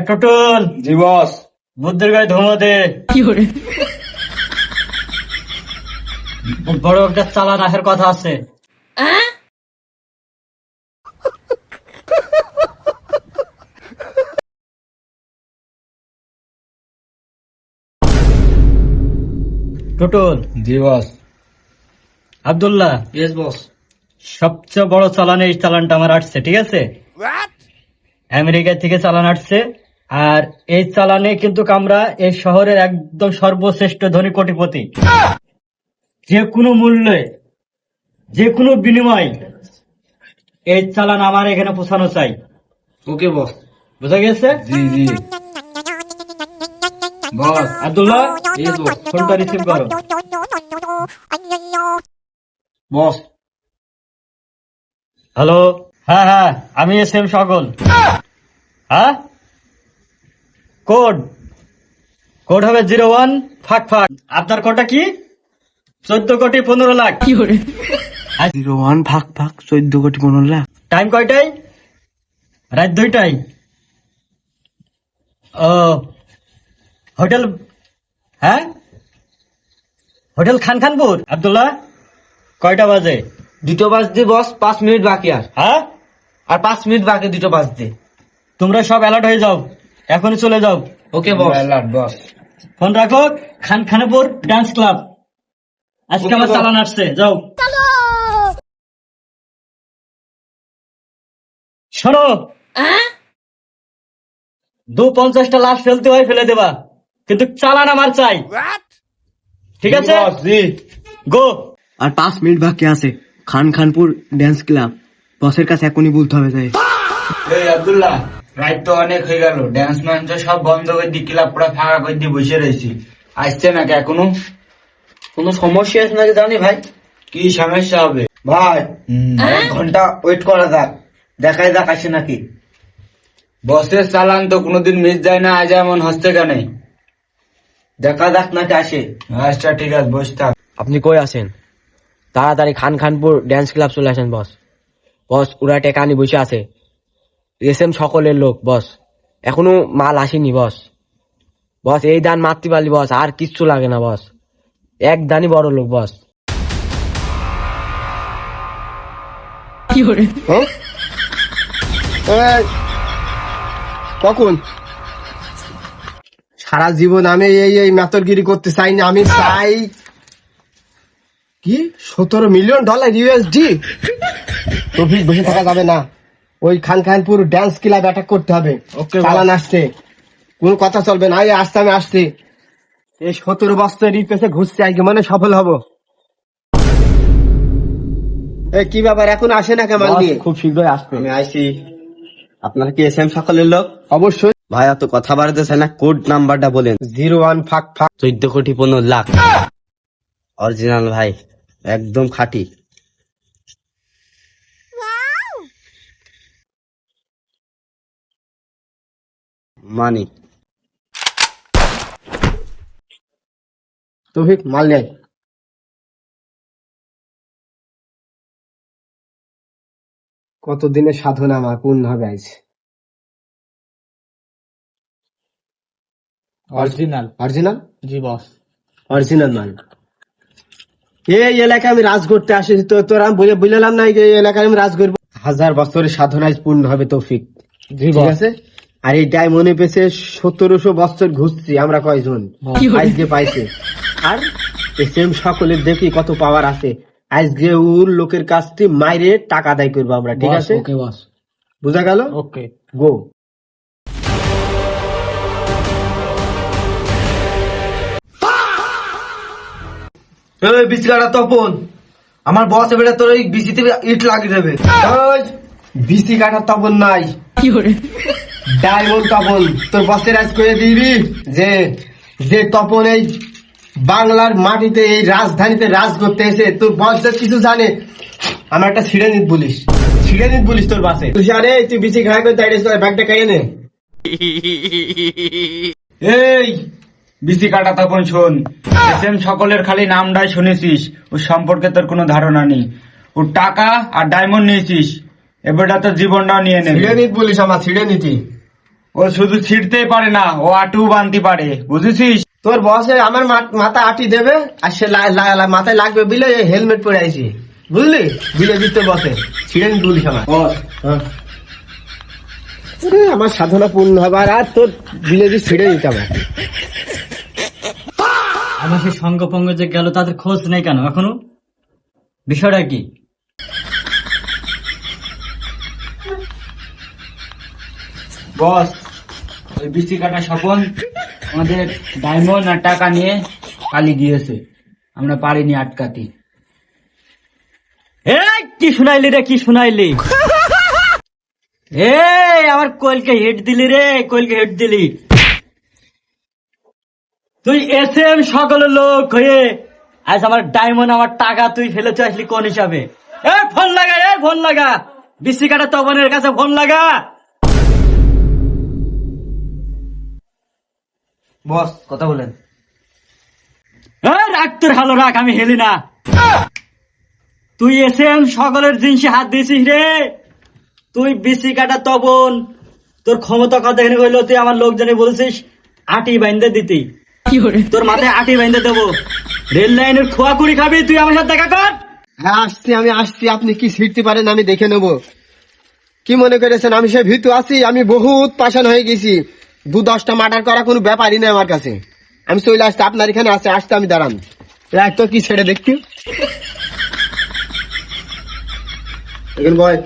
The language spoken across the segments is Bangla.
টোটল জি বস। বুদ্ধের গায়ে ধোঁয়া দে। বড় একটা চালান আসার কথা আছে। টোটল জি বস। Abdullah, yes boss. সবচেয়ে বড় চালান এই চালানটা আমার আসছে, ঠিক আছে? আমেরিকা থেকে চালান আসছে, আর এই চালানে কিন্তু আমরা এই শহরের একদম সর্বশ্রেষ্ঠ ধনী কোটিপতি। যে কোনো মূল্যে, যে কোনো বিনিময় এই চালান আমার এখানে পৌঁছানো চাই। ওকে বস। বুঝা গেছে? জি জি বস। Abdullah, yes boss. ফোনটা রিসিভ করো। বস। হ্যালো, হ্যাঁ হ্যাঁ, আমি এসএম সকল। হ্যাঁ, কোড কোড হবে 01 ফাঁক ফাঁক। আপনার কোডটা কি? 14,15,00,000। 01 ভাগ ভাগ 14,15,00,000। টাইম কয়টায়? রাত 2টায়। ও, হোটেল, হ্যাঁ, হোটেল খানখানপুর। আব্দুল্লাহ, কয়টা বাজে? 2টো বাজতে বস, 5 মিনিট বাকি হ্যাঁ, আর 5 মিনিট বাকি 2টো বাজতে। তোমরা সব অ্যালার্ট হয়ে যাও, এখনই চলে যাও। ওকে বস। বস। ফোন রাখো। খানখানপুর ডান্স ক্লাব, আজকে আমার চালান আসছে, যাও। শোনো, 250টা লাশ ফেলতে হয়, ফেলে দেবা, কিন্তু চালান আমার চাই, ঠিক আছে? জি। গো। আর 5 মিনিট বাকি আছে। খানখানপুর ড্যান্স ক্লাব, বসের কাছে এখনই বলতে হবে তাই। এই আব্দুল্লাহ, রাত তো অনেক হয়ে গেল, ড্যান্স ম্যান্স সব বন্ধ করে দি, ক্লাব পুরো ফাঁকা করে দিয়ে বসে রয়েছি। আসছে নাকি এখনো? কোনো সমস্যা আছে নাকি জানি ভাই? কি সমস্যা হবে ভাই 1 ঘন্টা ওয়েট করা যাক, দেখাই যাক আসে নাকি। বসের চালান তো কোনোদিন মিস যায় না, আজ এমন হচ্ছে কেন? দেখা যাক নাকি আসে। আচ্ছা ঠিক আছে, বস থাক। আপনি কই আছেন? তাড়াতাড়ি খানখানপুর ড্যান্স ক্লাব চলে আসেন বস। বস ওরা টেকানি বসে আছে, এসএম সকলের লোক বস, এখনো মাল আসেনি বস। বস এই দান মারতে পারলি বস, আর কিচ্ছু লাগে না বস, এক দানই বড় লোক বস। কখন সারা জীবন আমি এই মেতরগিরি করতে চাই না, আমি চাই কি $17 মিলিয়ন USD। টপিক বসে থাকা যাবে না, ওই খানখানপুর ড্যান্স ক্লাব অ্যাটাক করতে হবে। চালান আসছে, কোন কথা চলবে না। এই আসতে আমি আসছি, এই 17 বছরের পেছে ঘুরছে, আজকে মানে সফল হব। এই কি ব্যাপার, এখন আসে না কেমন দিয়ে? খুব শীঘ্রই আসবে। আমি আইছি। আপনারা কি এসএম সকলের লোক? অবশ্যই। ভাই এত কথা বাড়তেছে না, কোড নাম্বারটা বলেন। 01 ফাঁক ফাঁক 14,15,00,000 অরিজিনাল ভাই, একদম খাঁটি। মানি তৌফিক মাল নেই। কতদিনের সাধনা আমার পূর্ণ হবে আজ। অরিজিনাল। অরিজিনাল? জি বস। অরিজিনাল মাল। এই এলাকায় আমি রাজ করতে আসি, তো তোর আমি বুঝলাম না, এই এলাকায় আমি রাজ করবো। 1000 বছরের সাধনা আজ পূর্ণ হবে তৌফিক, ঠিক আছে? আর এই ডায়মন্ডে পেছে 1700 বছর ঘুরছি আমরা কয়জন, আজকে পাইছে। আর সেম সকলের দেখি কত পাওয়ার আছে, আজকে ওর লোকের কাছ থেকে মাইরে টাকা আদায় করবো আমরা, ঠিক আছে? ওকে বস। বুঝা গেল? ওকে, গো। বিসি কাটা তপন, আমার বস এবারে তোর ওই বিসিতে ইট লাগিয়ে দেবে। বিসি কাটার তপন নাই, ডায়মন্ড তপন। তোর বসের আজ করে দিবি যে যে তপন এই বাংলার মাটিতে এই রাজধানীতে রাজ করতে এসে তোর বস যে কিছু জানে, আমার একটা ছিঁড়ে নিত বলিস, ছিঁড়ে নিত বলিস তোর বাসে। তুই আরে তুই বিসি খাই করে দাঁড়িয়ে ব্যাগটা খাইয়ে নে। এই বিসি কাটা তখন শোন, এসএম সকলের খালি নামটাই শুনেছিস, ওর সম্পর্কে তোর কোনো ধারণা নেই। ওর টাকা আর ডায়মন্ড নিয়েছিস, এবারটা তোর জীবনটাও নিয়ে নেবে। ছিঁড়ে নিত বলিস আমার, ছিঁড়ে নিতি। ও শুধু ছিঁড়তেই পারে না, ও আটু বানতে পারে, বুঝেছিস? তোর বসে আমার মাথা আটি দেবে, আর সে মাথায় লাগবে বিলে হেলমেট পরে আইছি, বুঝলি? বিলে দিতে বসে ছিঁড়ে নিত বলিস আমার। হ্যাঁ। আরে, আমার সাধনা পূর্ণ হবে, আর তোর বিলে দিয়ে ছিঁড়ে নিতে আমার। আমার সেই সঙ্গ পঙ্গ যে গেল, তাদের খোঁজ নেই কেন এখনো? বিষয়টা কি? বস, ওই বিসি কাটা স্বপন আমাদের ডায়মন্ড আর টাকা নিয়ে পালিয়ে গিয়েছে, আমরা পারিনি আটকাতে। এই কি শুনাইলি রে, কি শুনাইলি? এই আমার কোয়েলকে হেড দিলি রে, কোয়েলকে হেড দিলি। তুই এসএম সকলের লোক হয়ে আজ আমার ডায়মন্ড, আমার টাকা তুই ফেলেতে আসলি কোন হিসাবে? ফোন লাগা, ফোন লাগা, বিসি কাটা তপনের কাছে ফোন লাগা। বস কথা বলেন। রাখ তোর ভালো রাখ, আমি হেলি না। তুই এসএম সকলের জিনিসে হাত দিয়েছিস রে। তুই বিসি কাটা তপন, তোর ক্ষমতা কথা এখানে কইলো, তুই আমার লোকজনে বলছিস আটি বাইন্দে দিতি। তোর মাথায় আটি বাইন্দে দেবো, রেল লাইনের খোয়া কুড়ি খাবি, তুই আমার সাথে দেখা কর। হ্যাঁ আসছি, আমি আসছি, আপনি কি ছিঁড়তে পারেন আমি দেখে নেব। কি মনে করেছেন আমি সে ভীতু আছি? আমি বহুত পাশান হয়ে গেছি, 2-10টা মার্ডার করা কোনো ব্যাপারই নেই আমার কাছে। আমি চলে আসছি, আপনার এখানে আসতে আমি দাঁড়ান। রাখ তো কি ছেড়ে দেখি, এখানে বয়,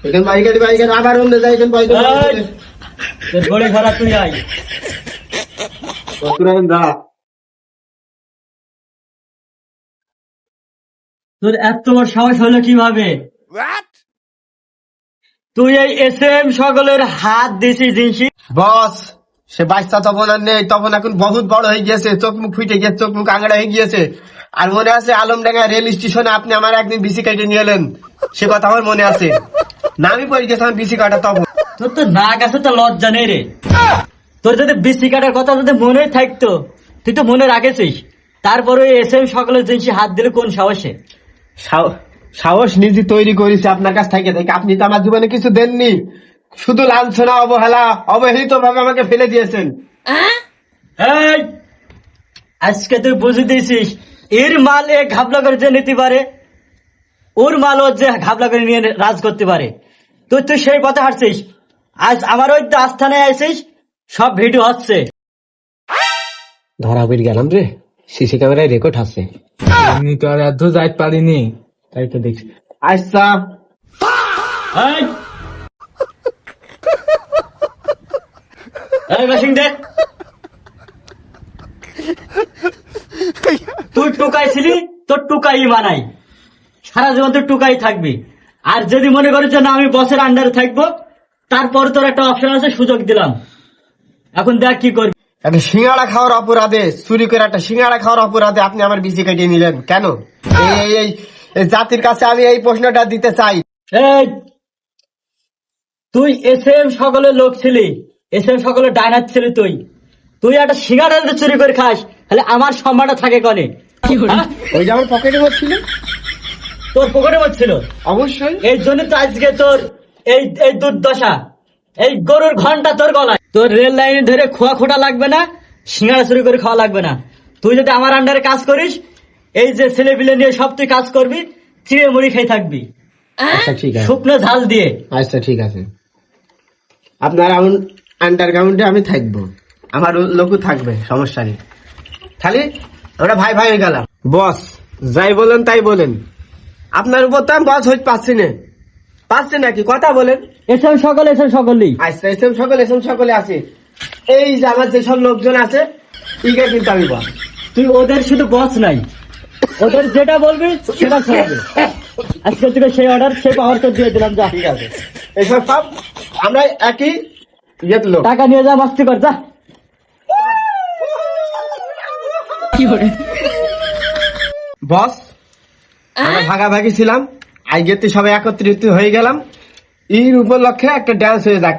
এখানে বাইকের আবার অন্য যায়, এখানে বয়, তোর ঘরে ঘরা তুই আয়। দাঁড়া। তোর এত বড় সাহস হলো কিভাবে? তুই এই এসএম সকলের হাত দিয়েছিস জিনিস? বস, সে বাচ্চা তখন আর নেই, তখন এখন বহুত বড় হয়ে গিয়েছে, চোখ মুখ ফুটে গিয়েছে, চোখ মুখ আঙড়া হয়ে গিয়েছে। আর মনে আছে আলমডাঙ্গা রেল স্টেশনে আপনি আমার একদিন বিসি কাটে নিয়ে এলেন, সে কথা আমার মনে আছে। নামই পড়ে গেছে আমার বিসি কাটা তখন। তোর তো নাক আছে, তো লজ্জা নেই রে। তোর যদি বিসি কাটার কথা যদি মনে থাকতো, তুই তো মনে রাখেছিস, তারপরে এসএম সকলের জিনিসে হাত দিলে কোন সাহসে? সাহস নিজে তৈরি করেছে আপনার কাছ থেকে। আপনি তো আমার জীবনে কিছু দেননি, শুধু লাঞ্ছনা, অবহেলা, অবহেলিত ভাবে আমাকে ফেলে দিয়েছেন। এই, আজকে তুই বুঝে দিয়েছিস, এর মাল এ ঘাবলা করে যে নিতে পারে, ওর মাল ও যে ঘাবলা করে নিয়ে রাজ করতে পারে। তুই তুই সেই পথে হাঁটছিস, আজ আমার ওই আস্থানে আসিস, সব ভিডিও হচ্ছে। ধরা পড়ে গেলাম রে, সিসি ক্যামেরায় রেকর্ড আছে। আমি তো আর এত যাইতে পারিনি, তাই তো দেখছি। আচ্ছা এই, এই মেশিন দেখ, তুই টুকাই ছিলি, তোর টুকাই বানাই, সারা জীবন তুই টুকাই থাকবি। আর যদি মনে করিস যে না আমি বসের আন্ডারে থাকবো, তারপর তোর একটা অপশন আছে, সুযোগ দিলাম, এখন দেখ কি করবি। একটা সিঙ্গাড়া খাওয়ার অপরাধে, চুরি করে একটা সিঙ্গাড়া খাওয়ার অপরাধে আপনি আমার বিসি কাটিয়ে নিলেন কেন? এই জাতির কাছে আমি এই প্রশ্নটা দিতে চাই। এই, তুই এসএম সকলের লোক ছিলি, এসএম সকলের ডাইনার ছিলি, তুই একটা সিঙ্গাড়া যদি চুরি করে খাস, তাহলে আমার সম্মানটা থাকে কনে? হ্যাঁ? ওই যে আমার পকেটে ছিল, তোর পকেটে ছিল অবশ্যই। এই জন্য তো আজকে তোর এই এই দুর্দশা, এই গরুর ঘন্টা তোর গলায়। তোর রেল লাইনে ধরে খোয়া খোটা লাগবে না, সিঙ্গাড়া চুরি করে খাওয়া লাগবে না। তুই যদি আমার আন্ডারে কাজ করিস, এই যে ছেলে পিলে নিয়ে সব তুই কাজ করবি, চিড়ে মুড়ি খেয়ে থাকবি, আচ্ছা ঠিক আছে, শুকনো ঝাল দিয়ে। আচ্ছা ঠিক আছে, আপনার আন্ডারগ্রাউন্ডে আমি থাকবো, আমার লোকও থাকবে, সমস্যা নেই। খালি আমরা ভাই ভাই হয়ে গেলাম। বস যাই বলেন তাই বলেন, আপনার উপর তো আমি বস হইতে পারছি নাকি? কথা বলেন। এসব সকলেই আচ্ছা, এসব সকলে আছে। এই যে আমার যেসব লোকজন আছে, ইগে কিন্তু আমি বস। তুই ওদের শুধু বস নাই, ওদের যেটা বলবি সেটা শোনাবে। আজকে থেকে সেই অর্ডার, সেই পাওয়ার তো দিয়ে দিলাম, যা। ঠিক আছে, এইসব সব আমরা একই ইয়ের লোক। টাকা নিয়ে যা, মাস্তি কর, যা। বস আমরা ভাগাভাগি ছিলাম, আজকে সবাই একত্রিত হয়ে গেলাম, এর উপলক্ষে একটা ডান্স হয়ে যাক।